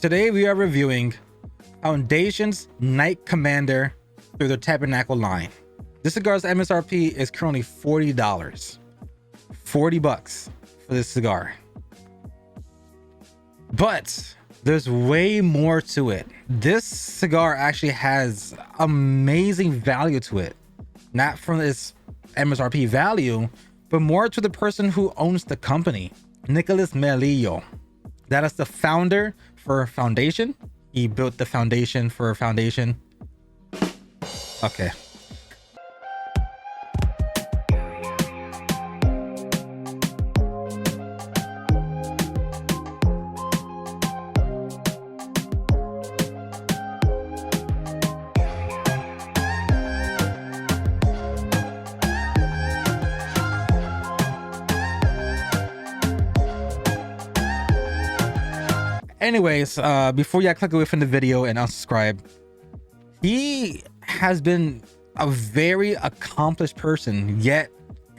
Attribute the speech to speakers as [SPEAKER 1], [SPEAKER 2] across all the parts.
[SPEAKER 1] Today we are reviewing Foundation's Night Commander through the Tabernacle line. This cigar's MSRP is currently $40. 40 bucks for this cigar. But there's way more to it. This cigar actually has amazing value to it. Not from its MSRP value, but more to the person who owns the company, Nicolas Melillo. That is the founder for Foundation. He built the foundation for Foundation. Okay. Anyways, before y'all click away from the video and unsubscribe, he has been a very accomplished person, yet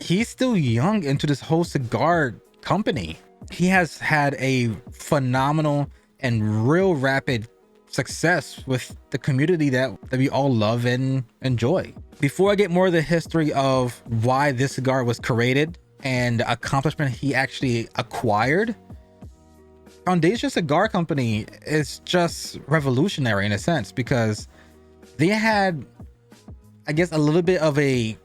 [SPEAKER 1] he's still young into this whole cigar company. He has had a phenomenal and real rapid success with the community that we all love and enjoy. Before I get more of the history of why this cigar was created and the accomplishment he actually acquired, Foundation Cigar Company is just revolutionary in a sense, because they had, I guess, a little bit of a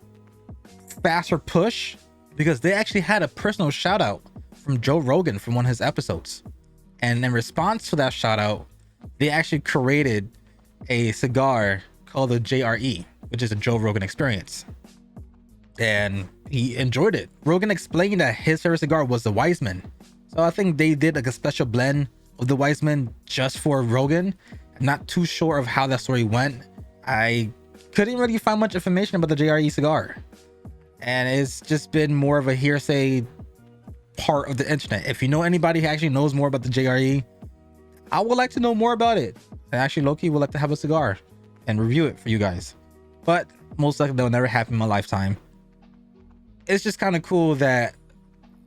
[SPEAKER 1] faster push, because they actually had a personal shout out from Joe Rogan from one of his episodes. And in response to that shout out, they actually created a cigar called the JRE, which is a Joe Rogan experience. And he enjoyed it. Rogan explained that his favorite cigar was the Wiseman. So I think they did like a special blend of the Wiseman just for Rogan. I'm not too sure of how that story went. I couldn't really find much information about the JRE cigar. And it's just been more of a hearsay part of the internet. If you know anybody who actually knows more about the JRE, I would like to know more about it. And actually, low-key would like to have a cigar and review it for you guys. But most likely that'll never happen in my lifetime. It's just kind of cool that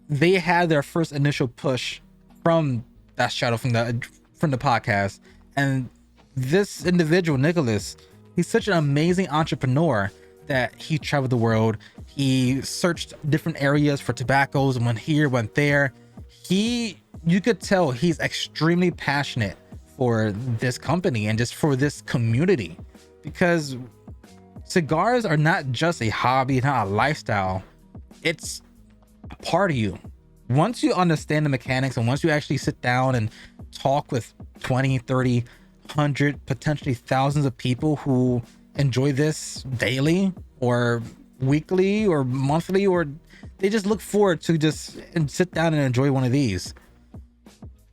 [SPEAKER 1] they had their first initial push from that shadow from the podcast. And this individual, Nicholas, he's such an amazing entrepreneur that he traveled the world. He searched different areas for tobaccos and went here, went there. You could tell he's extremely passionate for this company and just for this community, because cigars are not just a hobby, not a lifestyle. It's a part of you. Once you understand the mechanics and once you actually sit down and talk with 20, 30, 100, potentially thousands of people who enjoy this daily or weekly or monthly, or they just look forward to just and sit down and enjoy one of these,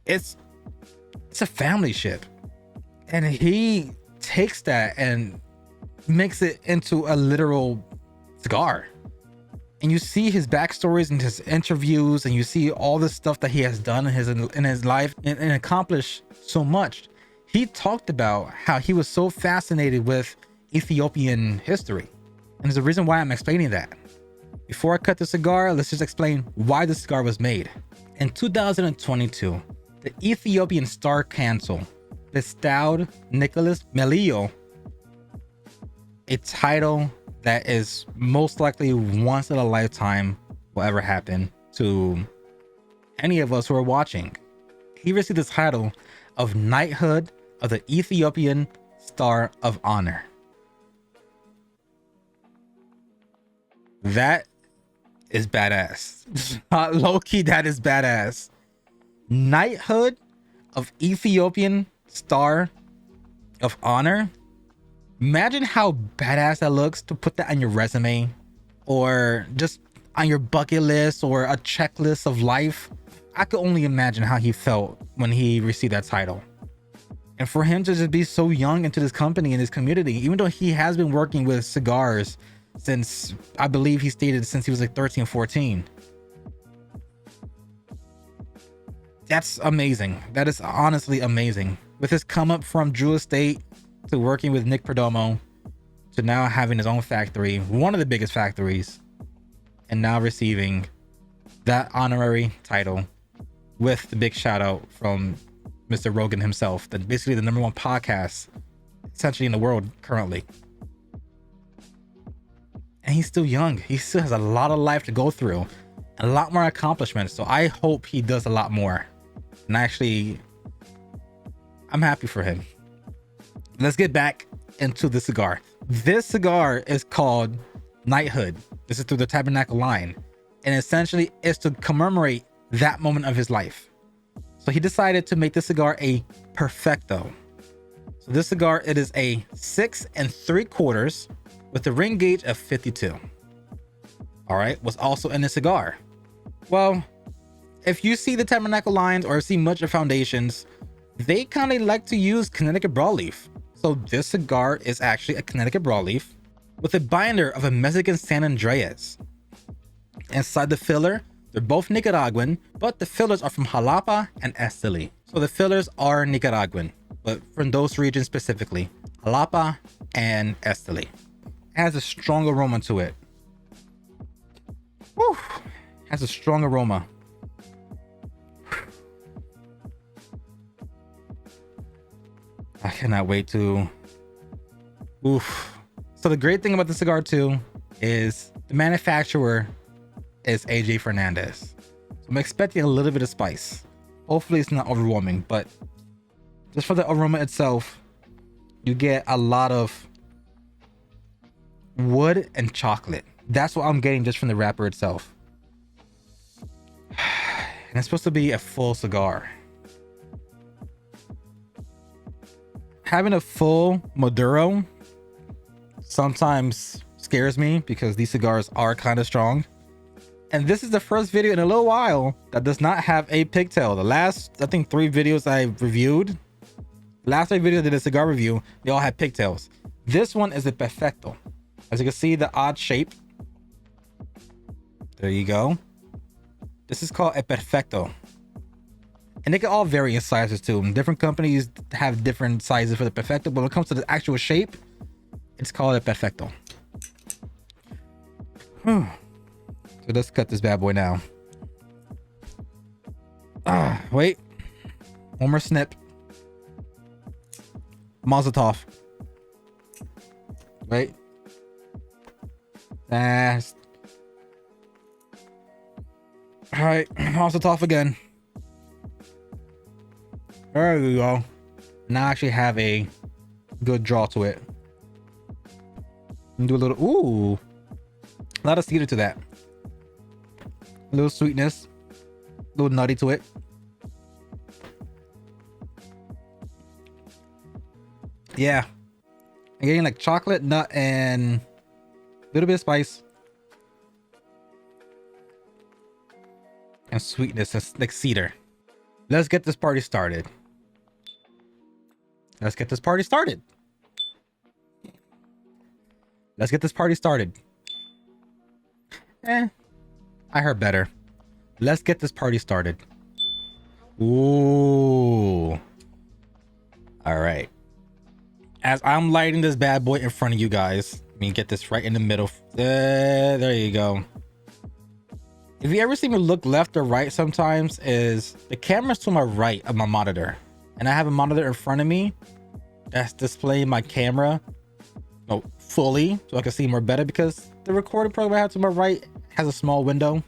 [SPEAKER 1] it's a family ship. And he takes that and makes it into a literal cigar. And you see his backstories and his interviews, and you see all the stuff that he has done in his life and accomplished so much. He talked about how he was so fascinated with Ethiopian history. And there's a reason why I'm explaining that. Before I cut the cigar, let's just explain why the cigar was made. In 2022, the Ethiopian Star Council bestowed Nicolas Melillo a title that is most likely once in a lifetime will ever happen to any of us who are watching. He received the title of Knighthood of the Ethiopian Star of Honor. That is badass. Low-key, that is badass. Knighthood of Ethiopian Star of Honor. Imagine how badass that looks to put that on your resume or just on your bucket list or a checklist of life. I could only imagine how he felt when he received that title. And for him to just be so young into this company and this community, even though he has been working with cigars since, I believe he stated since he was like 13, 14. That's amazing. That is honestly amazing. With his come up from Drew Estate to working with Nick Perdomo to now having his own factory, one of the biggest factories, and now receiving that honorary title with the big shout out from Mr. Rogan himself, basically the #1 podcast essentially in the world currently. And he's still young. He still has a lot of life to go through, a lot more accomplishments. So I hope he does a lot more. And I'm happy for him. Let's get back into the cigar. This cigar is called Knighthood. This is through the Tabernacle line. And essentially it's to commemorate that moment of his life. So he decided to make this cigar a Perfecto. So this cigar, it is a 6 3/4 with a ring gauge of 52. All right, what's also in the cigar? Well, if you see the Tabernacle lines or see much of Foundations, they kind of like to use Connecticut Broadleaf. So this cigar is actually a Connecticut Broadleaf with a binder of a Mexican San Andreas. Inside the filler, they're both Nicaraguan, but the fillers are from Jalapa and Esteli. So the fillers are Nicaraguan, but from those regions specifically, Jalapa and Esteli. Has a strong aroma to it. Woo! Has a strong aroma. I cannot wait to. Oof. So the great thing about the cigar too is the manufacturer is AJ Fernandez. So I'm expecting a little bit of spice. Hopefully it's not overwhelming, but just for the aroma itself, you get a lot of wood and chocolate. That's what I'm getting just from the wrapper itself. And it's supposed to be a full cigar. Having a full Maduro sometimes scares me because these cigars are kind of strong. And this is the first video in a little while that does not have a pigtail. The last, I think 3 videos I reviewed, last 3 videos I did a cigar review, they all had pigtails. This one is a Perfecto. As you can see, the odd shape. There you go. This is called a Perfecto. And they can all vary in sizes too. Different companies have different sizes for the Perfecto, but when it comes to the actual shape, it's called a Perfecto. So let's cut this bad boy now. Wait. One more snip. Mazel tov. Wait. Fast. All right, mazel tov again. There we go. Now I actually have a good draw to it. And do a little, ooh, a lot of cedar to that. A little sweetness, a little nutty to it. Yeah, I'm getting like chocolate, nut, and a little bit of spice. And sweetness, that's like cedar. Let's get this party started. Let's get this party started. Let's get this party started. I heard better. Let's get this party started. Ooh. All right. As I'm lighting this bad boy in front of you guys, let me get this right in the middle. There you go. If you ever see me look left or right sometimes, is the camera's to my right of my monitor. And I have a monitor in front of me that's displaying my camera fully so I can see more better, because the recording program I have to my right has a small window.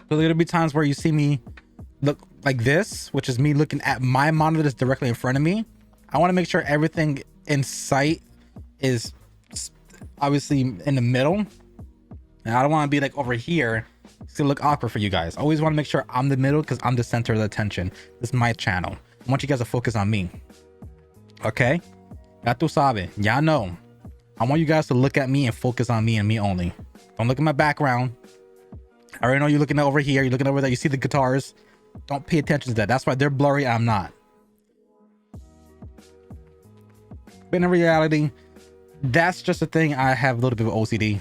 [SPEAKER 1] So there'll be times where you see me look like this, which is me looking at my monitor that's directly in front of me. I want to make sure everything in sight is obviously in the middle, and I don't want to be like over here. It's gonna look awkward for you guys. I always want to make sure I'm the middle because I'm the center of the attention. This is my channel. I want you guys to focus on me. Okay? Ya tu sabe. Ya know. I want you guys to look at me and focus on me and me only. Don't look at my background. I already know you're looking over here. You're looking over there. You see the guitars. Don't pay attention to that. That's why they're blurry. I'm not. But in reality, that's just a thing. I have a little bit of OCD.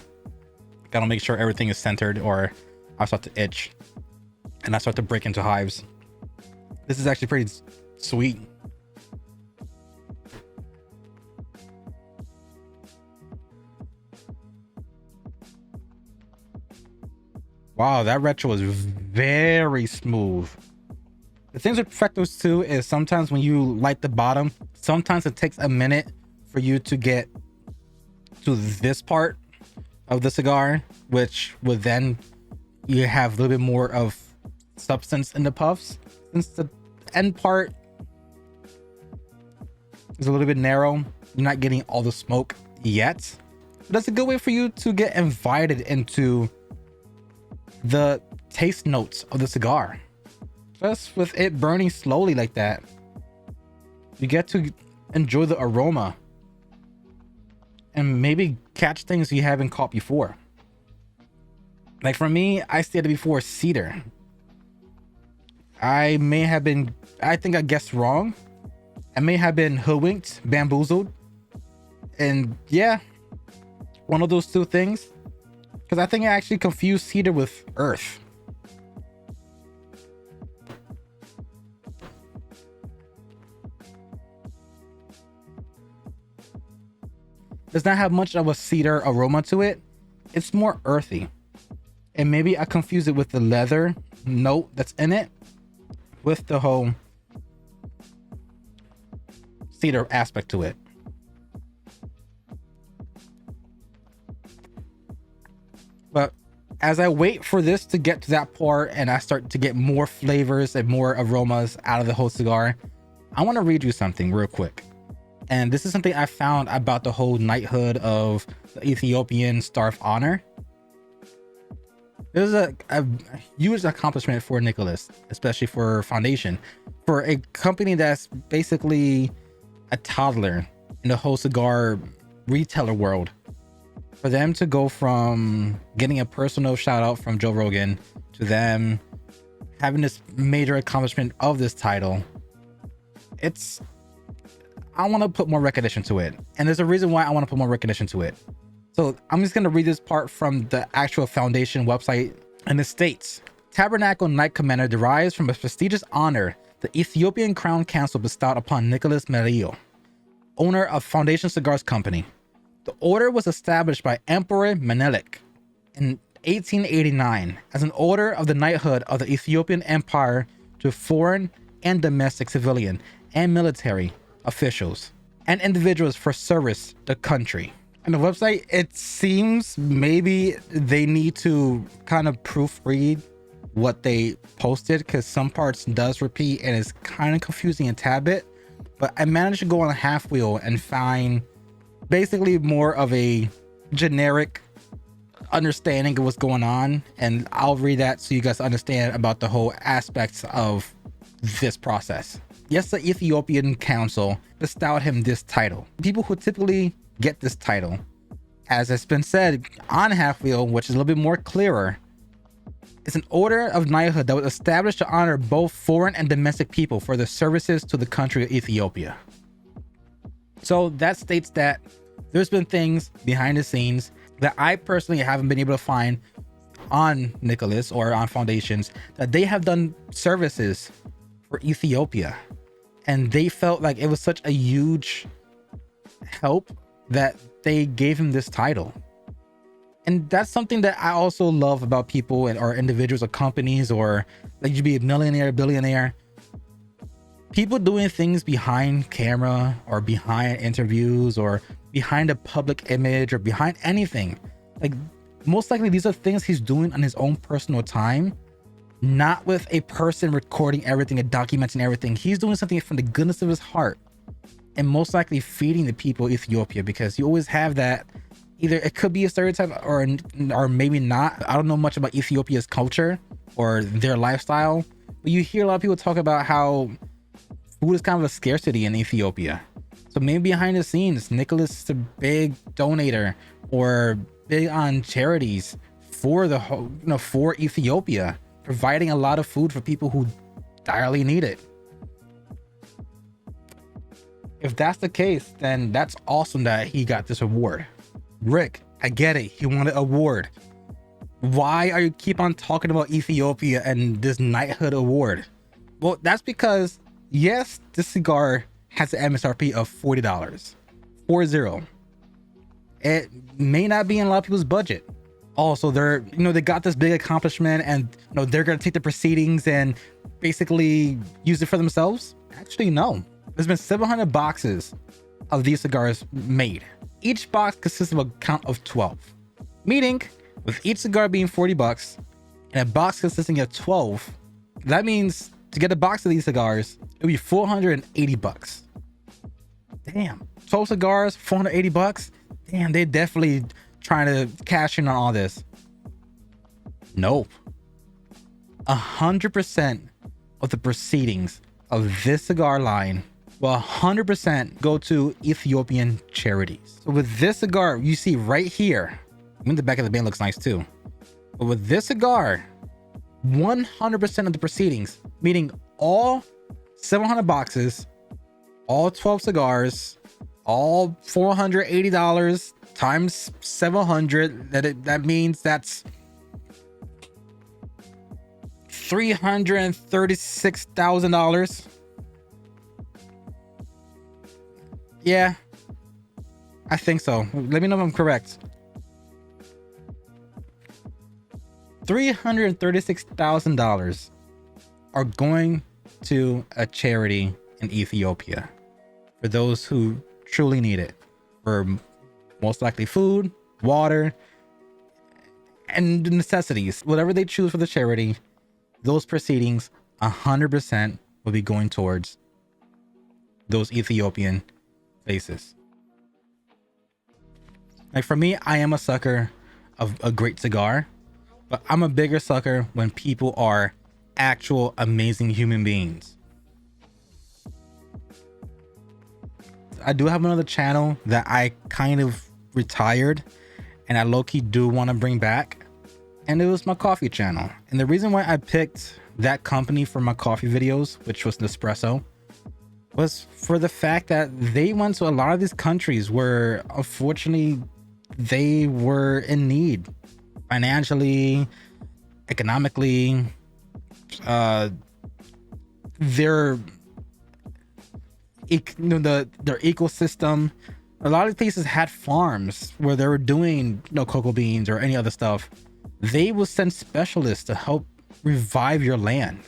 [SPEAKER 1] Gotta make sure everything is centered, or I start to itch and I start to break into hives. This is actually pretty sweet. Wow, that retro is very smooth. The things with Perfectos too is sometimes when you light the bottom, sometimes it takes a minute for you to get to this part of the cigar, which would then you have a little bit more of substance in the puffs. Since the end part is a little bit narrow, you're not getting all the smoke yet. But that's a good way for you to get invited into the taste notes of the cigar. Just with it burning slowly like that, you get to enjoy the aroma and maybe catch things you haven't caught before. Like for me, I stated before cedar. I think I guessed wrong. I may have been hoodwinked, bamboozled. And yeah, one of those two things. Because I think I actually confused cedar with earth. Does not have much of a cedar aroma to it. It's more earthy. And maybe I confuse it with the leather note that's in it with the whole cedar aspect to it. But as I wait for this to get to that part and I start to get more flavors and more aromas out of the whole cigar, I want to read you something real quick. And this is something I found about the whole knighthood of the Ethiopian Star of Honor. This is a huge accomplishment for Nicholas, especially for Foundation, for a company that's basically a toddler in the whole cigar retailer world. For them to go from getting a personal shout out from Joe Rogan to them having this major accomplishment of this title, I want to put more recognition to it. And there's a reason why I want to put more recognition to it. So I'm just going to read this part from the actual Foundation website, and it states, Tabernacle Knight Commander derives from a prestigious honor the Ethiopian Crown Council bestowed upon Nicholas Merio, owner of Foundation Cigars Company. The order was established by Emperor Menelik in 1889 as an order of the knighthood of the Ethiopian Empire to foreign and domestic civilian and military officials and individuals for service the country. And the website, it seems maybe they need to kind of proofread what they posted, because some parts does repeat and it's kind of confusing a tad bit. But I managed to go on a half wheel and find basically more of a generic understanding of what's going on, and I'll read that so you guys understand about the whole aspects of this process. Yes, the Ethiopian Council bestowed him this title. People who typically get this title, as has been said on half wheel, which is a little bit more clearer, it's an order of knighthood that was established to honor both foreign and domestic people for their services to the country of Ethiopia. So that states that there's been things behind the scenes that I personally haven't been able to find on Nicholas or on Foundations, that they have done services for Ethiopia. And they felt like it was such a huge help that they gave him this title. And that's something that I also love about people or individuals or companies, or like you be a millionaire, billionaire. People doing things behind camera or behind interviews or behind a public image or behind anything. Like most likely these are things he's doing on his own personal time, not with a person recording everything and documenting everything. He's doing something from the goodness of his heart and most likely feeding the people of Ethiopia, because you always have that. Either it could be a stereotype or maybe not. I don't know much about Ethiopia's culture or their lifestyle, but you hear a lot of people talk about how food is kind of a scarcity in Ethiopia. So maybe behind the scenes, Nicholas is a big donator or big on charities for the whole, for Ethiopia, providing a lot of food for people who direly need it. If that's the case, then that's awesome that he got this award. Rick, I get it. He won an award. Why are you keep on talking about Ethiopia and this knighthood award? Well, that's because, yes, this cigar has an MSRP of $40. 40. It may not be in a lot of people's budget, Also, they're, you know, they got this big accomplishment and, you know, they're going to take the proceedings and basically use it for themselves. Actually, no. There's been 700 boxes of these cigars made. Each box consists of a count of 12, meaning with each cigar being 40 bucks and a box consisting of 12, that means to get a box of these cigars, it would be 480 bucks. Damn, 12 cigars, 480 bucks. Damn, they definitely trying to cash in on all this. Nope. 100% of the proceedings of this cigar line will 100% go to Ethiopian charities. So with this cigar, you see right here, I mean, the back of the band looks nice too. But with this cigar, 100% of the proceedings, meaning all 700 boxes, all 12 cigars, all $480 times 700, that means that's $336,000. Yeah, I think so. Let me know if I'm correct. $336,000 are going to a charity in Ethiopia for those who truly need it, for most likely food, water, and necessities. Whatever they choose for the charity, those proceedings 100% will be going towards those Ethiopian faces. Like for me, I am a sucker of a great cigar, but I'm a bigger sucker when people are actual amazing human beings. I do have another channel that I kind of retired and I low-key do want to bring back, and it was my coffee channel. And the reason why I picked that company for my coffee videos, which was Nespresso, was for the fact that they went to a lot of these countries where unfortunately they were in need financially, economically. Their ecosystem, a lot of places had farms where they were doing cocoa beans or any other stuff. They will send specialists to help revive your land.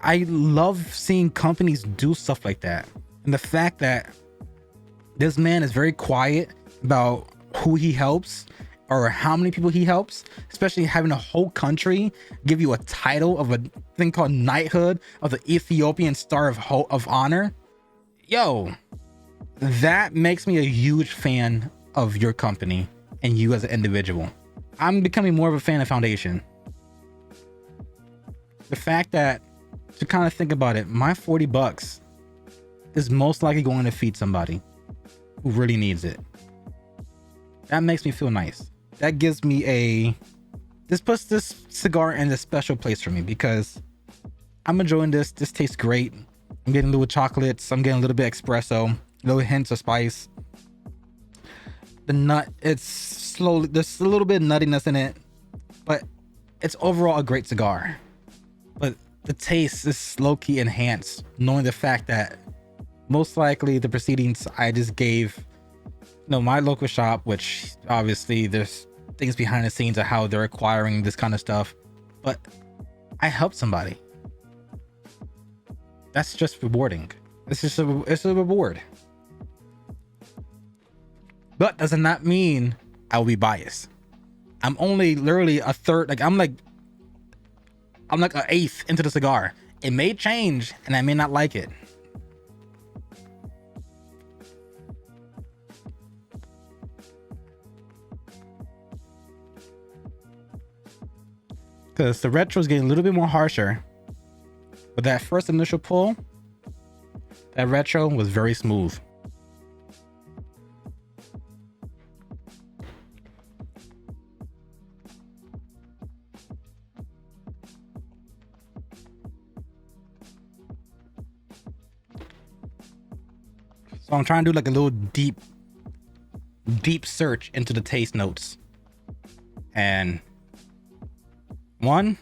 [SPEAKER 1] I love seeing companies do stuff like that, and the fact that this man is very quiet about who he helps or how many people he helps, especially having a whole country give you a title of a thing called Knighthood of the Ethiopian Star of Honor. Yo, that makes me a huge fan of your company and you as an individual. I'm becoming more of a fan of Foundation. The fact that, to kind of think about it, my 40 bucks is most likely going to feed somebody who really needs it. That makes me feel nice. That gives me this puts this cigar in a special place for me because I'm enjoying this. This tastes great. I'm getting little chocolates. I'm getting a little bit espresso, little hints of spice. The nut, it's slowly, there's a little bit of nuttiness in it, but it's overall a great cigar. But the taste is low-key enhanced, knowing the fact that most likely the proceedings I just gave, my local shop, which obviously there's things behind the scenes of how they're acquiring this kind of stuff, but I helped somebody. That's just rewarding. It's a reward. But does not mean I will be biased. I'm only literally a third, I'm like an eighth into the cigar. It may change and I may not like it. Because the retro is getting a little bit more harsher. But that first initial pull, that retro was very smooth. So I'm trying to do like a little deep search into the taste notes. And one,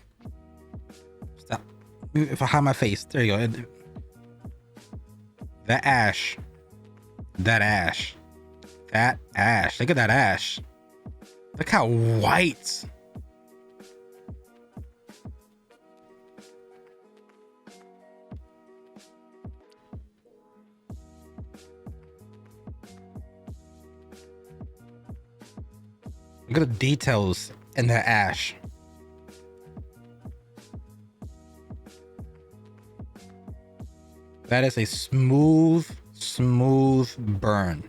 [SPEAKER 1] stop. If I hide my face, there you go. That ash. Look at that ash. Look how white. Look at the details in that ash. That is a smooth burn.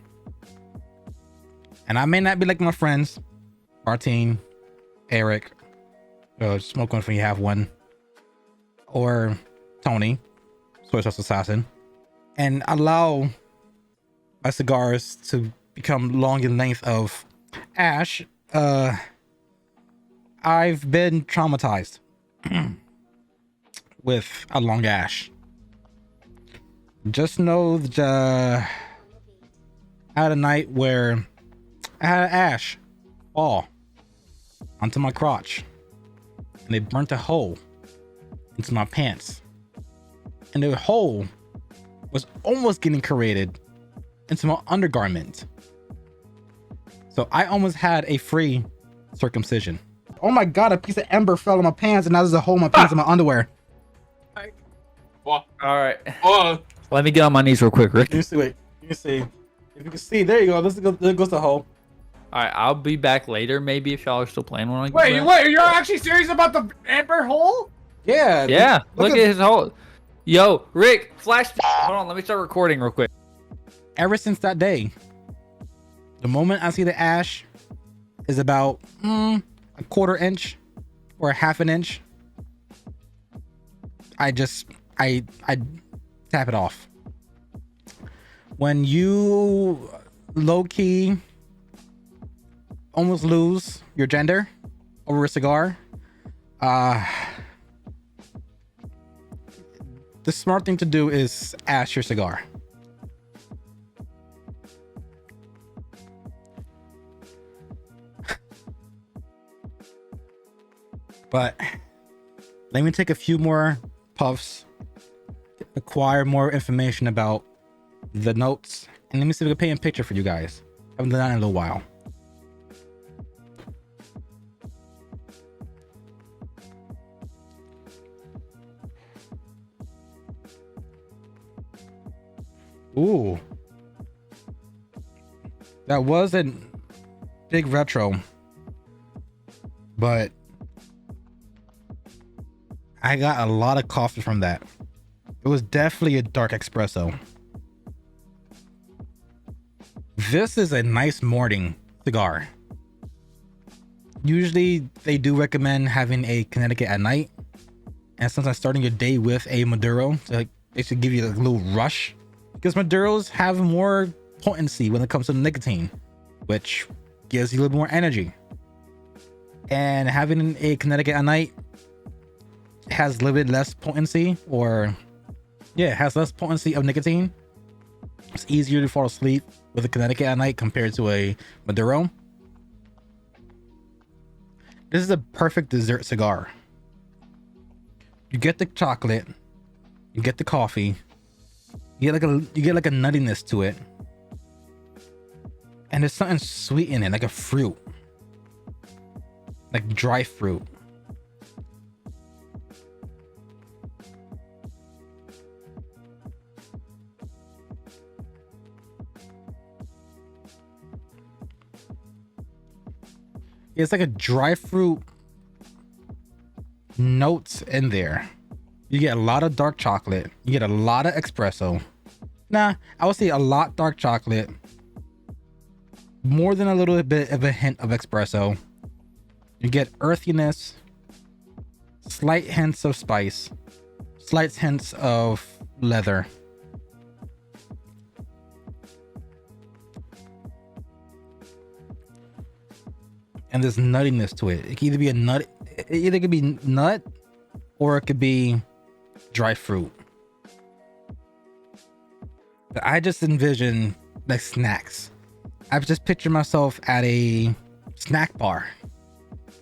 [SPEAKER 1] And I may not be like my friends, Martine, Eric, smoke one when you have one, or Tony, soy sauce assassin, and allow my cigars to become long in length of ash. I've been traumatized with a long ash. Just know that I had a night where I had an ash fall onto my crotch, and it burnt a hole into my pants, and the hole was almost getting created into my undergarment. So I almost had a free circumcision. Oh my god, a piece of ember fell on my pants, and now there's a hole in my pants in my underwear.
[SPEAKER 2] All right.
[SPEAKER 3] Oh.
[SPEAKER 2] Let me get on my knees real quick, Rick.
[SPEAKER 1] You see, wait. You can see. If you can see, there you go. There goes the hole.
[SPEAKER 2] All right, I'll be back later, maybe, if y'all are still playing when I get
[SPEAKER 3] Wait,
[SPEAKER 2] back.
[SPEAKER 3] you're actually serious about the amber hole?
[SPEAKER 1] Yeah.
[SPEAKER 2] Yeah, look at his hole. Yo, Rick, flash. Hold on, let me start recording real quick.
[SPEAKER 1] Ever since that day, the moment I see the ash is about a quarter inch or a half an inch, I tap it off. When you low-key almost lose your gender over a cigar, the smart thing to do is ash your cigar. But let me take a few more puffs, acquire more information about the notes, and let me see if I can paint a picture for you guys. I haven't done that in a little while. Ooh, that wasn't big retro, but I got a lot of coffee from that. It was definitely a dark espresso. This is a nice morning cigar. Usually they do recommend having a Connecticut at night, and sometimes starting your day with a Maduro, so they should give you a little rush, because Maduros have more potency when it comes to nicotine, which gives you a little more energy. And having a Connecticut at night has a little bit less potency, or yeah, it has less potency of nicotine. It's easier to fall asleep with a Connecticut at night compared to a Maduro. This is a perfect dessert cigar. You get the chocolate, you get the coffee, you get like a nuttiness to it, and there's something sweet in it, like a fruit, like dry fruit. It's like a dry fruit notes in there. You get a lot of dark chocolate. You get a lot of espresso. Nah, I would say a lot dark chocolate. More than a little bit of a hint of espresso. You get earthiness, slight hints of spice, slight hints of leather. And there's nuttiness to it. It can either be a nut, it either could be nut, or it could be dry fruit. But I just envision like snacks. I just picture myself at a snack bar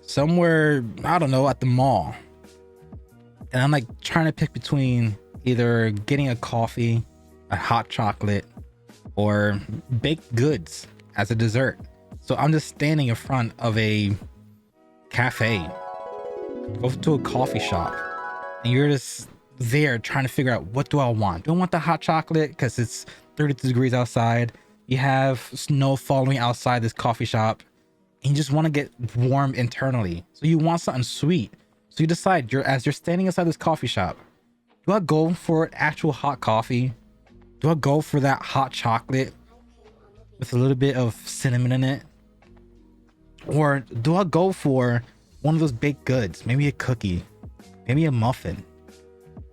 [SPEAKER 1] somewhere, I don't know, at the mall, and I'm like trying to pick between either getting a coffee, a hot chocolate, or baked goods as a dessert. So I'm just standing in front of a cafe, go to a coffee shop, and you're just there trying to figure out, what do I want? Do I want the hot chocolate because it's 32 degrees outside? You have snow following outside this coffee shop, and you just want to get warm internally. So you want something sweet. So you decide, as you're standing inside this coffee shop, do I go for actual hot coffee? Do I go for that hot chocolate with a little bit of cinnamon in it? Or do I go for one of those baked goods? Maybe a cookie, maybe a muffin,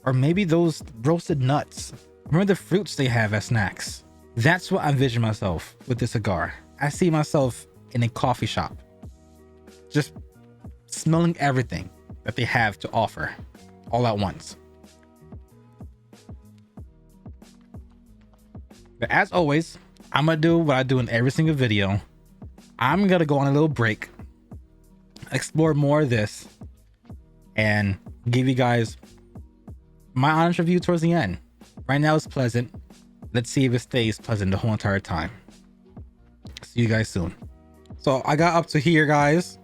[SPEAKER 1] or maybe those roasted nuts. Remember the fruits they have as snacks? That's what I envision myself with this cigar. I see myself in a coffee shop, just smelling everything that they have to offer all at once. But as always, I'm gonna do what I do in every single video. I'm gonna go on a little break, explore more of this, and give you guys my honest review towards the end. Right now it's pleasant. Let's see if it stays pleasant the whole entire time. See you guys soon. So I got up to here, guys.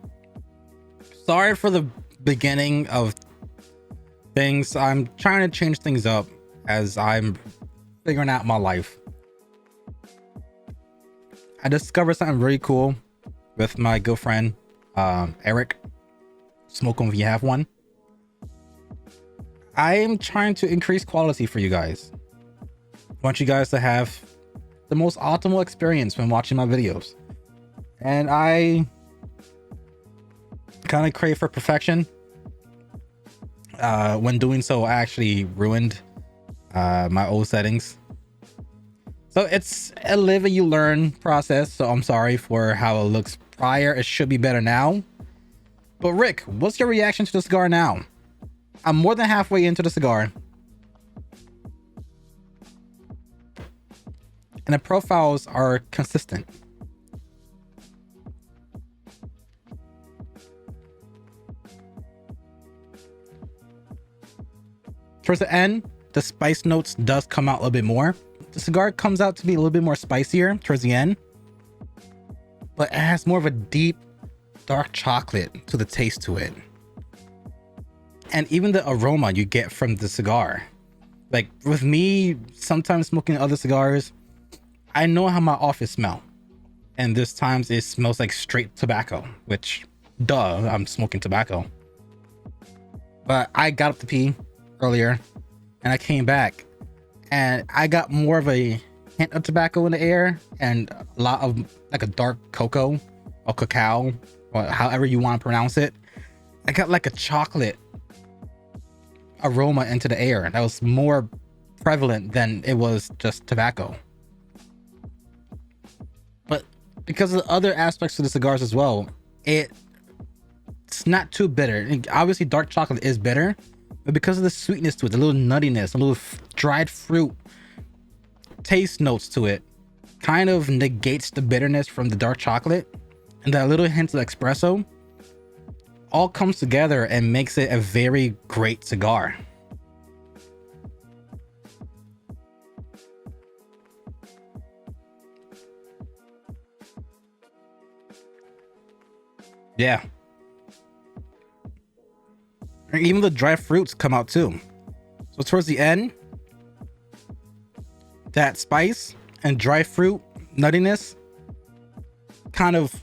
[SPEAKER 1] Sorry for the beginning of things. I'm trying to change things up as I'm figuring out my life. I discovered something really cool with my good friend Eric. Smoke them if you have one. I am trying to increase quality for you guys. I want you guys to have the most optimal experience when watching my videos. And I kind of crave for perfection. When doing so, I actually ruined my old settings. So it's a live and you learn process. So I'm sorry for how it looks prior. It should be better now. But Rick, what's your reaction to the cigar now? I'm more than halfway into the cigar, and the profiles are consistent. Towards the end, the spice notes does come out a little bit more. The cigar comes out to be a little bit more spicier towards the end, but it has more of a deep, dark chocolate to the taste to it. And even the aroma you get from the cigar. Like with me, sometimes smoking other cigars, I know how my office smell. And this times it smells like straight tobacco, which, duh, I'm smoking tobacco. But I got up to pee earlier and I came back and I got more of a hint of tobacco in the air and a lot of like a dark cocoa or cacao, or however you want to pronounce it. I got like a chocolate aroma into the air that was more prevalent than it was just tobacco. But because of the other aspects of the cigars as well, it's not too bitter. Obviously dark chocolate is bitter, but because of the sweetness to it, the little nuttiness, a little dried fruit taste notes to it, kind of negates the bitterness from the dark chocolate, and that little hint of espresso all comes together and makes it a very great cigar. Yeah. And even the dry fruits come out too. So towards the end, that spice and dry fruit nuttiness kind of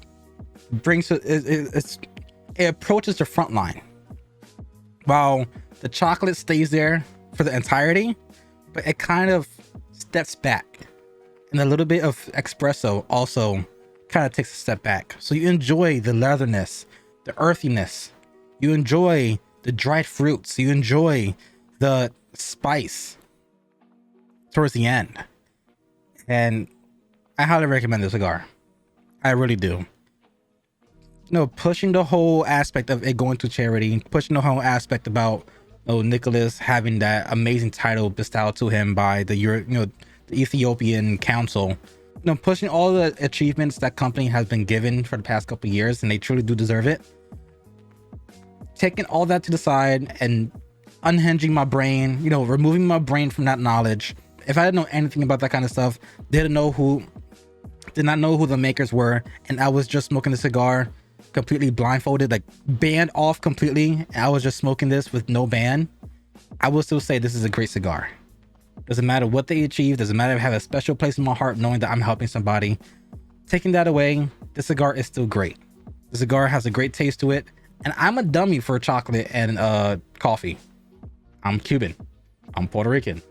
[SPEAKER 1] brings it approaches the front line, while the chocolate stays there for the entirety, but it kind of steps back, and a little bit of espresso also kind of takes a step back. So you enjoy the leatherness, the earthiness, you enjoy the dried fruits, you enjoy the spice towards the end. And I highly recommend this cigar. I really do. No, pushing the whole aspect of it going to charity, pushing the whole aspect about Nicholas having that amazing title bestowed to him by the the Ethiopian Council. Pushing all the achievements that company has been given for the past couple of years, and they truly do deserve it. Taking all that to the side and unhinging my brain, removing my brain from that knowledge. If I didn't know anything about that kind of stuff, didn't know who Did not know who the makers were, and I was just smoking the cigar completely blindfolded, like banned off completely, and I was just smoking this with no ban, I will still say this is a great cigar. Doesn't matter what they achieve, doesn't matter if I have a special place in my heart knowing that I'm helping somebody. Taking that away, the cigar is still great. The cigar has a great taste to it, and I'm a dummy for chocolate and coffee. I'm Cuban. I'm Puerto Rican.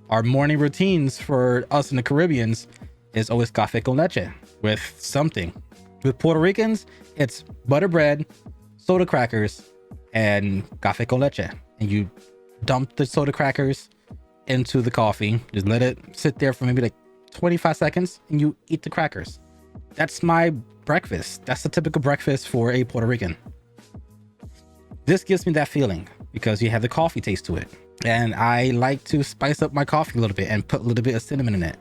[SPEAKER 1] Our morning routines for us in the Caribbeans is always café con leche with something. With Puerto Ricans, it's butter bread, soda crackers, and café con leche. And you dump the soda crackers into the coffee, just let it sit there for maybe like 25 seconds, and you eat the crackers. That's my breakfast. That's the typical breakfast for a Puerto Rican. This gives me that feeling because you have the coffee taste to it. And I like to spice up my coffee a little bit and put a little bit of cinnamon in it.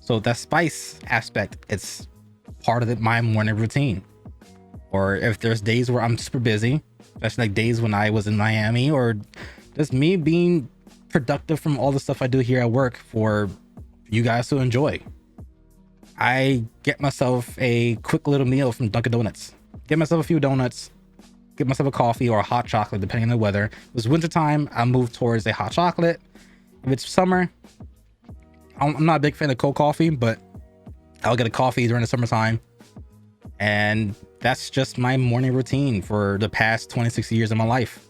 [SPEAKER 1] So that spice aspect, it's part of my morning routine. Or if there's days where I'm super busy, especially like days when I was in Miami, or just me being productive from all the stuff I do here at work for you guys to enjoy, I get myself a quick little meal from Dunkin' Donuts. Get myself a few donuts, get myself a coffee or a hot chocolate, depending on the weather. If it's wintertime, I move towards a hot chocolate. If it's summer, I'm not a big fan of cold coffee, but I'll get a coffee during the summertime. And that's just my morning routine for the past 26 years of my life.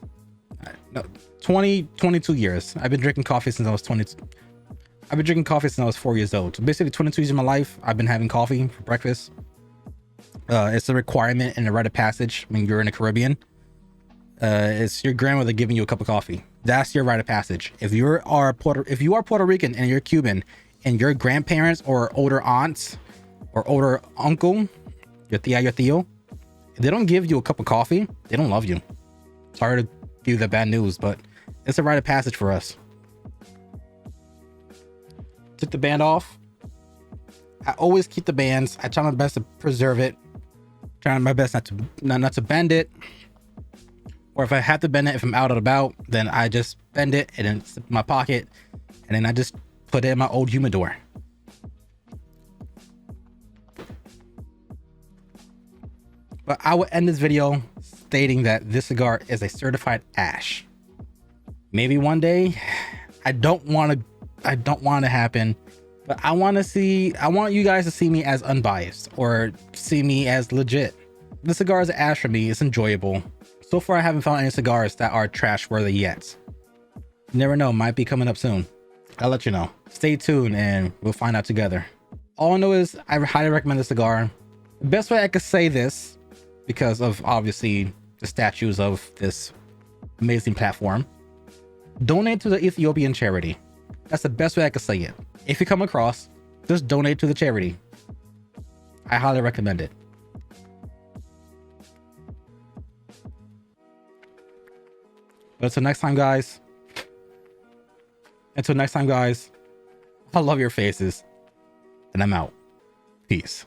[SPEAKER 1] No, 22 years. I've been drinking coffee since I was 20. I've been drinking coffee since I was 4 years old. So basically 22 years of my life, I've been having coffee for breakfast. It's a requirement and a rite of passage when you're in the Caribbean. It's your grandmother giving you a cup of coffee. That's your rite of passage. If you are Puerto Rican and you're Cuban, and your grandparents or older aunts or older uncle, your tia, your tío, if they don't give you a cup of coffee, they don't love you. Sorry to give you the bad news, but it's a rite of passage for us. Took the band off. I always keep the bands. I try my best to preserve it. Trying my best not to bend it. Or if I have to bend it, if I'm out and about, then I just bend it and then it's in my pocket, and then I just put it in my old humidor. But I will end this video stating that this cigar is a certified ash. Maybe one day, I don't want to happen, but I want you guys to see me as unbiased or see me as legit. The cigar is an ash for me. It's enjoyable. So far, I haven't found any cigars that are trash worthy yet. You never know, might be coming up soon. I'll let you know. Stay tuned and we'll find out together. All I know is I highly recommend the cigar. The best way I could say this, because of obviously the statues of this amazing platform, donate to the Ethiopian charity. That's the best way I could say it. If you come across, just donate to the charity. I highly recommend it. But until next time, guys. I love your faces. And I'm out. Peace.